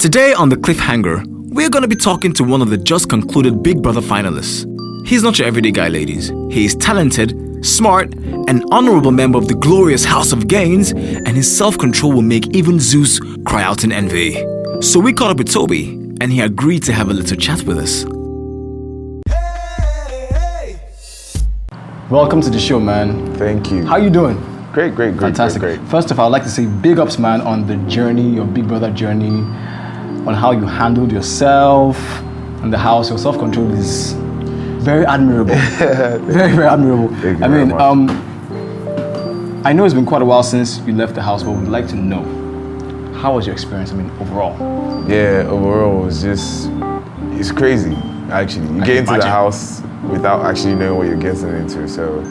Today on the Cliffhanger, we're going to be talking to one of the just concluded Big Brother finalists. He's not your everyday guy, ladies. He is talented, smart, an honorable member of the glorious House of Gains, and his self-control will make even Zeus cry out in envy. So we caught up with Tobi, and he agreed to have a little chat with us. Welcome to the show, man. Thank you. How you doing? Great. Fantastic. Great. First of all, I'd like to say big ups, man, on the journey, your Big Brother journey, on how you handled yourself in the house. Your self-control is very admirable. very admirable. Thank you very much. I know it's been quite a while since you left the house, but we'd like to know, how was your experience, overall? Yeah, overall, it's crazy, actually. You get into the house without actually knowing what you're getting into. So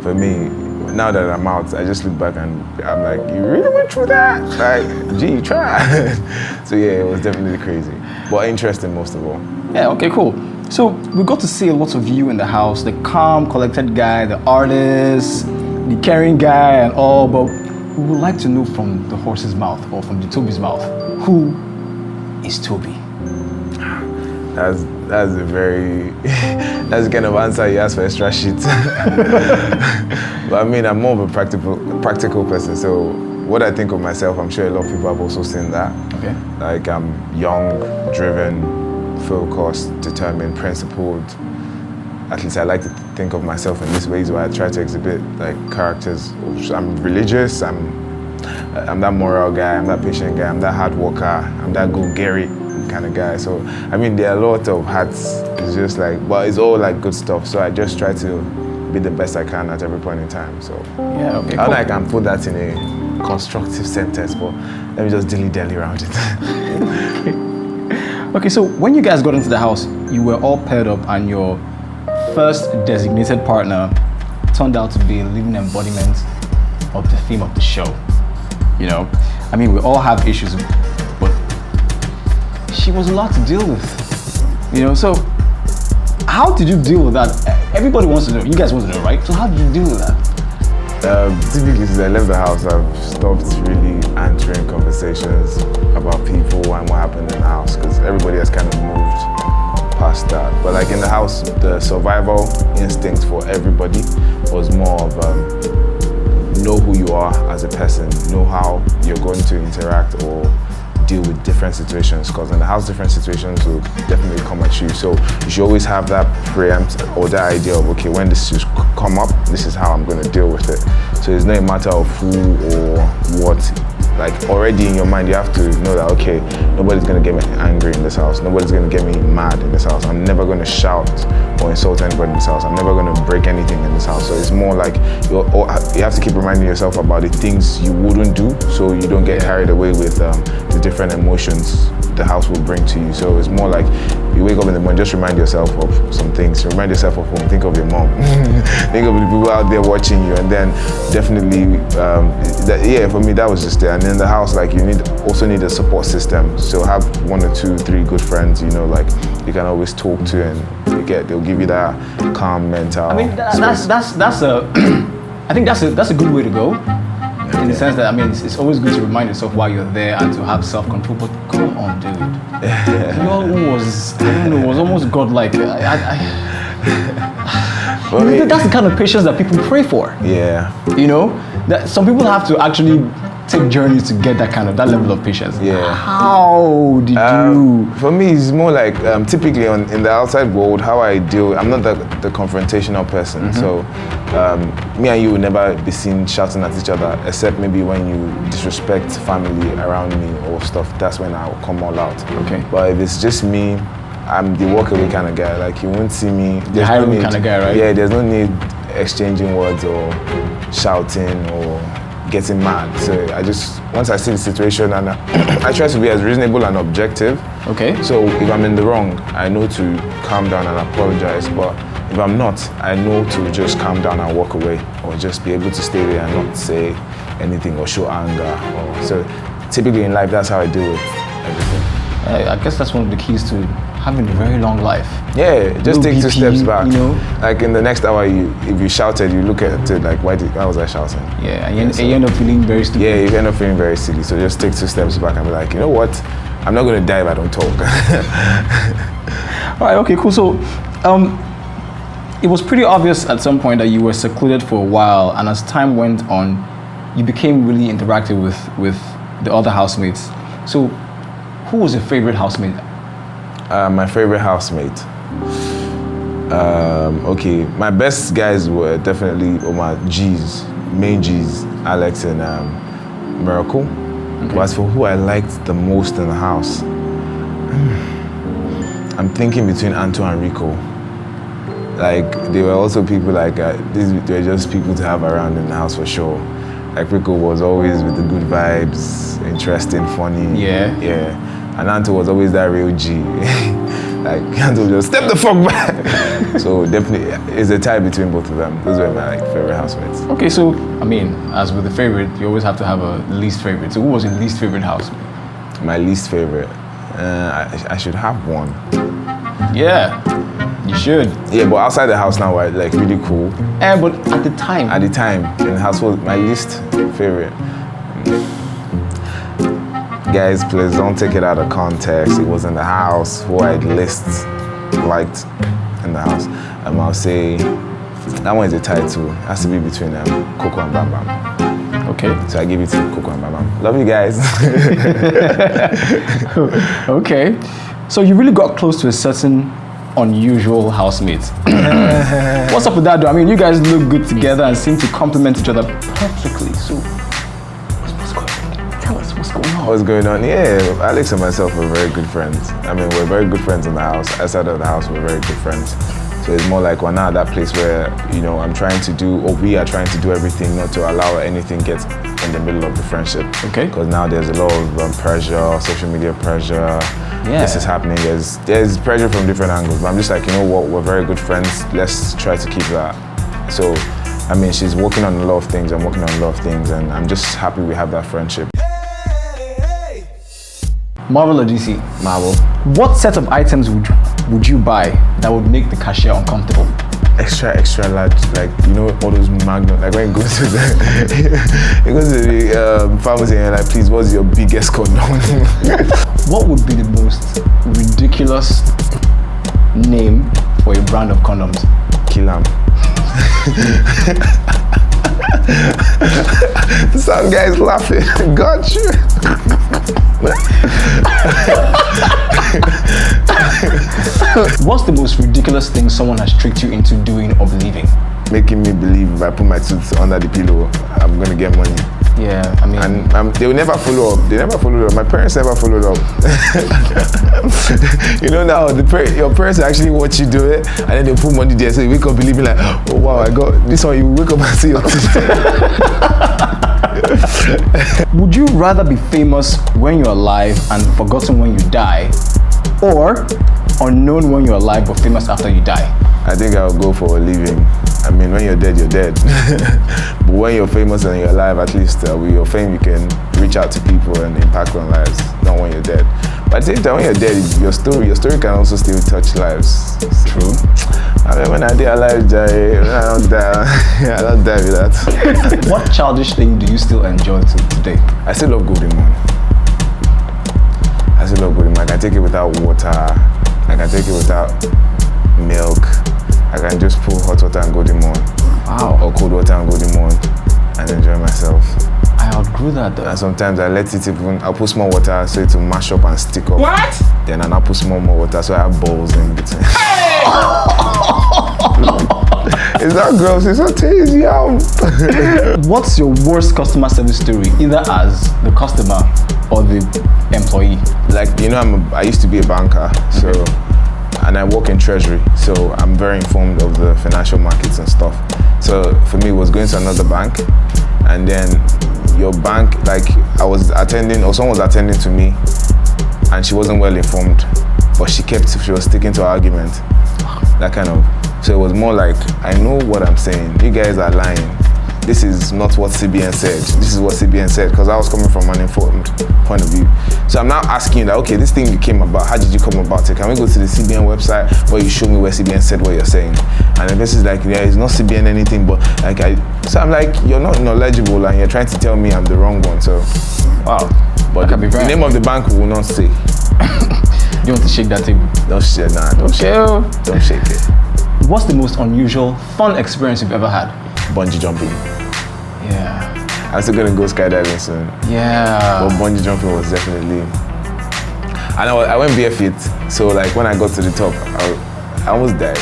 for me, now that I'm out, I just look back and I'm like, you really went through that? Like, gee, you tried. So yeah, it was definitely crazy, but interesting most of all. Yeah, okay, cool. So we got to see a lot of you in the house, the calm, collected guy, the artist, the caring guy and all, but we would like to know from the horse's mouth or from the Tobi's mouth, who is Tobi? That's a very, that's the kind of answer you ask for extra shit. But I mean, I'm more of a practical person, so what I think of myself, I'm sure a lot of people have also seen that. Okay. Like I'm young, driven, focused, determined, principled. At least I like to think of myself in these ways where I try to exhibit like characters. I'm religious, I'm that moral guy, I'm that patient guy, I'm that hard worker, I'm that go-getter kind of guy. So I mean, there are a lot of hats. It's just like, but it's all like good stuff. So I just try to be the best I can at every point in time. So yeah, okay. I don't know I can put that in a constructive sentence, but let me just dilly-dally around it. Okay, so when you guys got into the house, you were all paired up and your first designated partner turned out to be a living embodiment of the theme of the show. You know, I mean, we all have issues, but she was a lot to deal with. You know, so how did you deal with that? Everybody wants to know. You guys want to know, right? So how did you deal with that? Typically, since I left the house, I've stopped really answering conversations about people and what happened in the house because everybody has kind of moved past that. But like in the house, the survival instinct for everybody was more of know who you are as a person, know how you're going to interact or deal with different situations, because in the house different situations will definitely come at you. So you should always have that preempt or that idea of, okay, when this is come up, this is how I'm going to deal with it. So it's not a matter of who or what. Like already in your mind, you have to know that, okay, nobody's going to get me angry in this house. Nobody's going to get me mad in this house. I'm never going to shout or insult anybody in this house. I'm never going to break anything in this house. So it's more like you have to keep reminding yourself about the things you wouldn't do so you don't get carried away with the different emotions the house will bring to you. So it's more like you wake up in the morning, just remind yourself of some things. Remind yourself of home. Think of your mom. Think of the people out there watching you, and then definitely, for me that was just there. And in the house, like you also need a support system. So have 1 or 2, 3 good friends, you know, like you can always talk to, and they'll give you that calm mental. I mean, I think that's a good way to go. In the sense that, I mean, it's always good to remind yourself why you're there and to have self-control, but come on, dude. Was almost godlike. That's the kind of patience that people pray for. Yeah. You know, that some people have to actually take journeys to get that level of patience. Yeah. How did you? For me, it's more like typically in the outside world, how I deal. I'm not the confrontational person, Mm-hmm. so me and you will never be seen shouting at each other, except maybe when you disrespect family around me or stuff. That's when I'll come all out. Okay. But if it's just me, I'm the walk away kind of guy. Like you won't see me. The hiring kind of guy, right? Yeah. There's no need exchanging words or shouting or getting mad. So once I see the situation, and I try to be as reasonable and objective. Okay. So if I'm in the wrong, I know to calm down and apologize. But if I'm not, I know to just calm down and walk away, or just be able to stay there and not say anything or show anger. So typically in life, that's how I deal with everything. I guess that's one of the keys to having a very long life. Yeah, just no take BP, 2 steps back. You know? Like in the next hour, if you shouted, you look at it like, why was I shouting? Yeah, and you end up feeling very stupid. Yeah, you end up feeling very silly. So just take 2 steps back and be like, you know what? I'm not gonna die if I don't talk. All right, okay, cool. So, it was pretty obvious at some point that you were secluded for a while, and as time went on, you became really interactive with the other housemates. So, who was your favorite housemate? My favorite housemate. Okay, my best guys were definitely my G's, main G's, Alex and Miracle. Okay. But as for who I liked the most in the house, I'm thinking between Anto and Rico. Like, they were also people like, they were just people to have around in the house for sure. Like, Rico was always with the good vibes, interesting, funny. Yeah. Yeah. And Anto was always that real G. Like, Anto just step the fuck back. So definitely, it's a tie between both of them. Those were my favorite housemates. Okay, so, I mean, as with the favorite, you always have to have a least favorite. So who was your least favorite housemate? My least favorite, I should have one. Yeah, you should. Yeah, but outside the house now, like really cool. But at the time. At the time, in the household, my least favorite. Guys, please don't take it out of context. It was in the house who I liked in the house. I'll say that one is a tie too. It has to be between Coco and Bam Bam. Okay. So I give it to Coco and Bam Bam. Love you guys. Okay. So you really got close to a certain unusual housemate. What's up with that though? I mean, you guys look good together and seem to complement each other perfectly. So what's going on? Tell us what's going on. What's going on? Yeah, Alex and myself are very good friends. I mean, we're very good friends in the house. Outside of the house, we're very good friends. So it's more like we're now at that place where, I'm trying to do, or we are trying to do everything not to allow anything get in the middle of the friendship. Okay. Because now there's a lot of pressure, social media pressure. Yeah. This is happening. There's pressure from different angles. But I'm just like, you know what? We're very good friends. Let's try to keep that. So, I mean, she's working on a lot of things. I'm working on a lot of things. And I'm just happy we have that friendship. Marvel or DC? Marvel. What set of items would you buy that would make the cashier uncomfortable? Extra large, like, all those magnum, like when you go to the pharmacy and you're like, please, what's your biggest condom? What would be the most ridiculous name for a brand of condoms? Killam. Some guys laughing. Got you. What's the most ridiculous thing someone has tricked you into doing or believing? Making me believe if I put my tooth under the pillow, I'm gonna get money. Yeah, I mean... And they will never follow up. They never followed up. My parents never followed up. Now, your parents actually watch you do it, and then they put money there, so you wake up believing like, oh wow, I got this one. You wake up and see your teeth. Would you rather be famous when you're alive and forgotten when you die, or unknown when you're alive but famous after you die? I think I'll go for a living. I mean, when you're dead, you're dead. But when you're famous and you're alive, at least with your fame, you can reach out to people and impact on lives, not when you're dead. But at the same time, when you're dead, your story can also still touch lives. True. I mean, when I die alive, when I don't die, I don't die with that. What childish thing do you still enjoy today? I still love Golden Moon. I can take it without water. I can take it without milk. I can just pour hot water and Golden Moon. Wow. Or cold water and Golden Moon and enjoy myself. I outgrew that though. And sometimes I let it I'll put small water so it will mash up and stick up. What? Then I'll put more water so I have balls in between. It's not gross, it's not tasty. What's your worst customer service story, either as the customer or the employee? Like, I used to be a banker, so, and I work in treasury, so I'm very informed of the financial markets and stuff. So for me, it was going to another bank, and then your bank, like I was attending, or someone was attending to me, and she wasn't well informed, but she was sticking to her argument, that kind of. So it was more like, I know what I'm saying. You guys are lying. This is not what CBN said. This is what CBN said, because I was coming from an informed point of view. So I'm now asking you that, okay, this thing you came about, how did you come about it? Can we go to the CBN website where you show me where CBN said what you're saying? And then this is like, yeah, it's not CBN anything, but so I'm like, you're not knowledgeable and you're trying to tell me I'm the wrong one, so, wow. But the name of the bank will not say. You want to shake that table? Don't shake, nah, don't shake. Don't shake it. What's the most unusual, fun experience you've ever had? Bungee jumping. Yeah. I'm still gonna go skydiving soon. Yeah. But bungee jumping was definitely. And I went barefoot, so like when I got to the top, I almost died.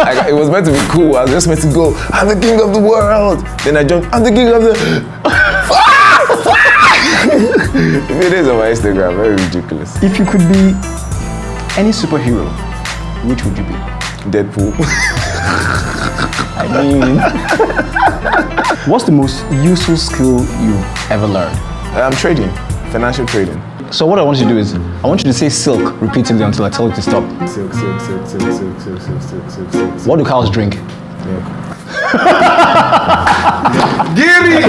Like, it was meant to be cool. I was just meant to go, I'm the king of the world. Then I jumped, I'm the king of the. Videos on my Instagram, very ridiculous. If you could be any superhero, which would you be? Deadpool. I mean, what's the most useful skill you've ever learned? I'm trading, financial trading. So what I want you to do is, I want you to say silk repeatedly until I tell you to stop. Silk, silk, silk, silk, silk, silk, silk, silk, silk, silk. What do cows drink? Milk. Giddy!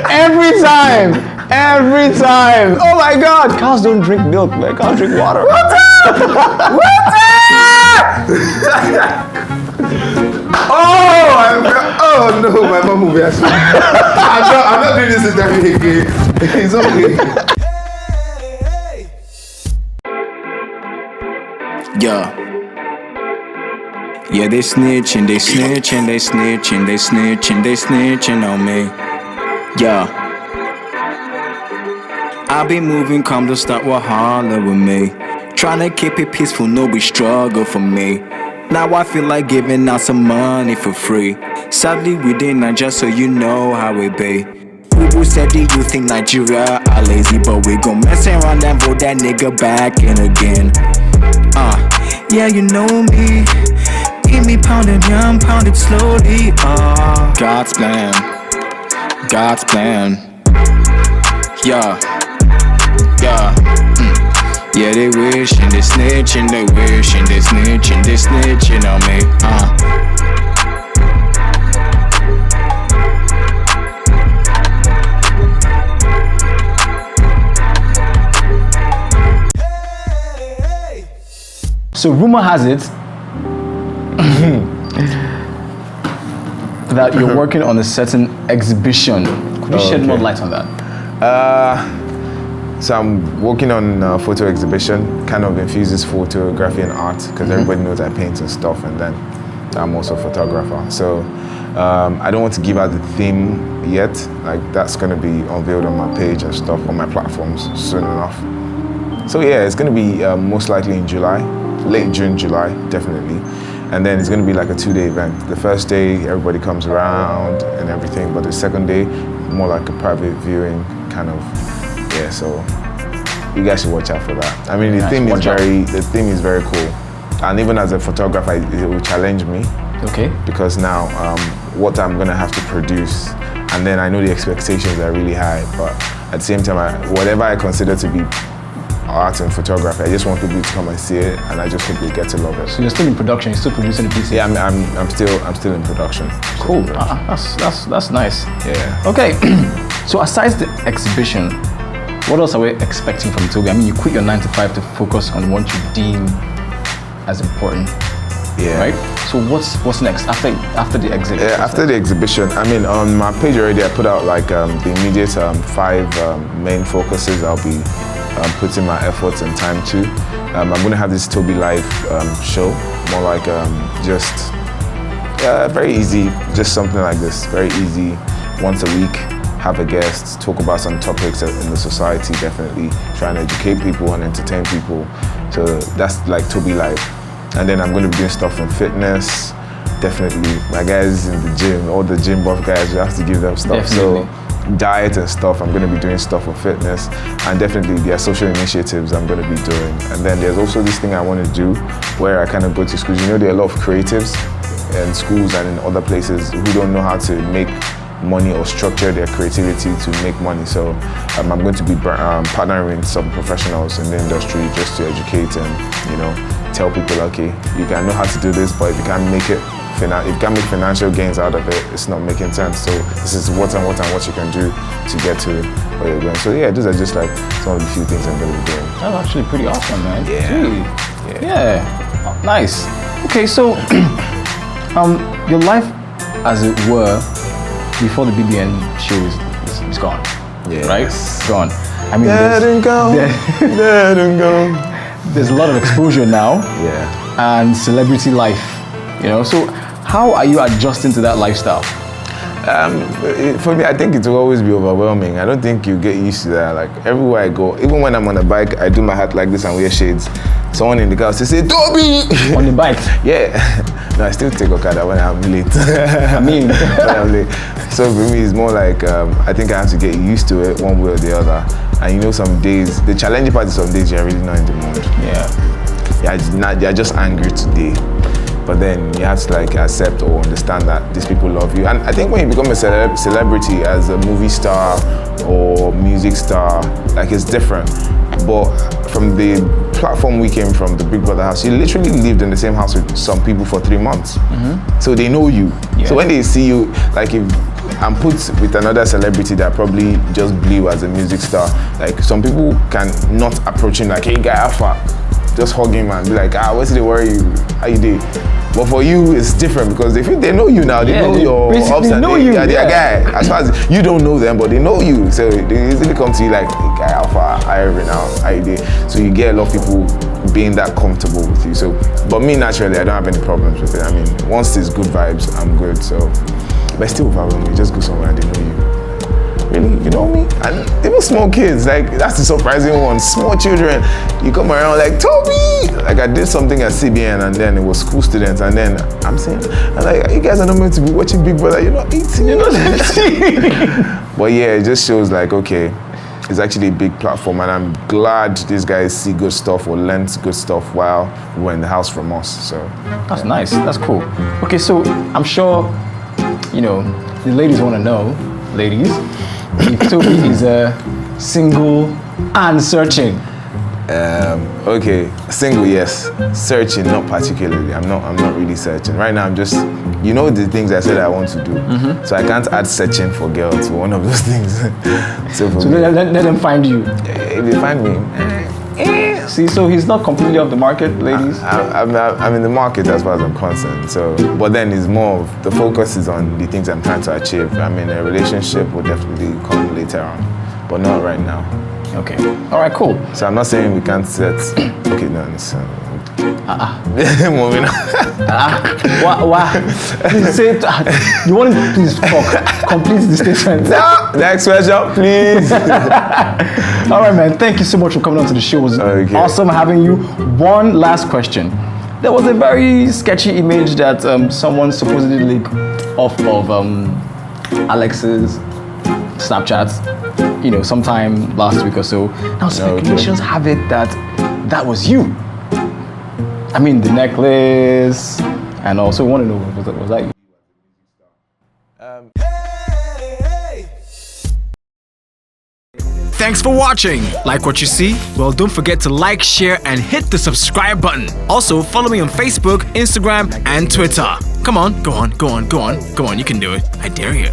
Every time! Every time! Oh my God! Cows don't drink milk, man. Cows drink water. Water! Oh no, my mom will be asking. I'm not doing this interview again. It's okay. Yeah. Yeah, they snitching, they snitching, they snitching, they snitching, they snitching on me. Yeah. I be moving calm, don't start wahala with me. Tryna keep it peaceful, no be struggle for me. Now I feel like giving out some money for free. Sadly we didn't Nigeria, so you know how it be. People said that you think Nigeria are lazy, but we gon' mess around and vote that nigga back in again. Yeah, you know me. Keep me pounding, yeah, I'm pounding slowly. God's plan, God's plan. Yeah, yeah. Yeah, they wishing, they snitching, they wishing, they snitching, they snitching on me. So rumor has it that you're working on a certain exhibition. Could you shed more light on that? So I'm working on a photo exhibition, kind of infuses photography and art, because everybody knows I paint and stuff, and then I'm also a photographer. So I don't want to give out the theme yet. Like that's going to be unveiled on my page and stuff on my platforms soon enough. So yeah, it's going to be most likely in July, late June, July, definitely. And then it's going to be like a 2-day event. The first day, everybody comes around and everything, but the second day, more like a private viewing kind of. Yeah, so you guys should watch out for that. I mean, the theme is very cool, and even as a photographer, it will challenge me. Okay. Because now, what I'm gonna have to produce, and then I know the expectations are really high, but at the same time, whatever I consider to be art and photography, I just want people to come and see it, and I just hope they get to love it. So you're still in production. You're still producing the piece. Yeah, I'm still in production. Cool. That's nice. Yeah. Okay. So aside the exhibition, what else are we expecting from Tobi? I mean, you quit your 9 to 5 to focus on what you deem as important. Yeah. Right? So what's next after the exhibition? Yeah, after the exhibition, I mean, on my page already, I put out like the immediate 5 main focuses I'll be putting my efforts and time to. I'm going to have this Tobi Live show, more like just very easy, just something like this, very easy, once a week. Have a guest, talk about some topics in the society, definitely trying to educate people and entertain people. So that's like Tobi Live. And then I'm going to be doing stuff in fitness, definitely. My guys in the gym, all the gym buff guys, you have to give them stuff. Definitely. So diet and stuff, I'm going to be doing stuff for fitness. And definitely there are social initiatives I'm going to be doing. And then there's also this thing I want to do where I kind of go to schools. You know, there are a lot of creatives in schools and in other places who don't know how to make money or structure their creativity to make money. So I'm going to be partnering with some professionals in the industry just to educate and, you know, tell people, okay, you can know how to do this, but if you can't make financial gains out of it, it's not making sense. So this is what you can do to get to where you're going. So yeah, these are just like some of the few things I'm going to be doing. That's actually pretty awesome, man. Yeah. Yeah. Oh, nice. Okay, so your life, as it were, before the BBN show is gone. right? Go on. I mean, Let him go. Let him go. there's a lot of exposure now. Yeah. And celebrity life, you know. So how are you adjusting to that lifestyle? For me, I think it will always be overwhelming. I don't think you get used to that. Like everywhere I go, even when I'm on a bike, I do my hat like this and wear shades. Someone in the car say, Tobi! On the bike? Yeah. No, I still take Okada when I'm late. I mean. When I'm late. So for me, it's more like, I think I have to get used to it one way or the other. And you know, some days, the challenging part is some days you're really not in the mood. Yeah. You're just angry today. But then you have to like accept or understand that these people love you. And I think when you become a celebrity as a movie star or music star, like it's different. But from the platform we came from, the Big Brother house, you literally lived in the same house with some people for 3 months. Mm-hmm. So they know you. Yeah. So when they see you, like if I'm put with another celebrity that probably just blew as a music star, like some people can not approach him like, hey guy, alpha. Just hug him and be like, what's the worry? How you doing? But for you, it's different because they know you now. They know your ups and downs. Yeah, they're a guy. As far as you don't know them, but they know you. So they easily come to you like, hey, guy, alpha, every now, how you doing? So you get a lot of people being that comfortable with you. So, but me, naturally, I don't have any problems with it. I mean, once there's good vibes, I'm good. So, but still overwhelming. Just go somewhere and they know you. Really, you know me? And even small kids, like that's the surprising one. Small children, you come around like Tobi. Like I did something at CBN and then it was school students and then I'm saying, like, you guys are not meant to be watching Big Brother. You're not 18. You're not 18. But yeah, it just shows like, okay, it's actually a big platform and I'm glad these guys see good stuff or learn good stuff while we're in the house from us. So that's nice. That's cool. Okay, so I'm sure, you know, the ladies want to know, ladies, if Tobi is single and searching. Okay, single, yes. Searching, not particularly. I'm not really searching. Right now, I'm just, you know, the things I said I want to do. Mm-hmm. So I can't add searching for girls to one of those things. So let them find you. If they find me. See, so he's not completely off the market, ladies. I'm in the market as far as I'm concerned. So, but then it's more of the focus is on the things I'm trying to achieve. I mean, a relationship will definitely come later on, but not right now. Okay. All right. Cool. So I'm not saying we can't set. Okay, no, it's. Moving on. Why? Please say it. You want to please talk. Complete the statement. No. Next question, please. All right, man. Thank you so much for coming on to the show. It was awesome having you. One last question. There was a very sketchy image that someone supposedly leaked off of Alex's Snapchat. You know, sometime last week or so. Now speculations have it that was you. I mean, the necklace, and also want to know, was that you? Thanks for watching. Like what you see? Well, don't forget to like, share, and hit the subscribe button. Also, follow me on Facebook, Instagram, and Twitter. Come on, go on, you can do it. I dare you.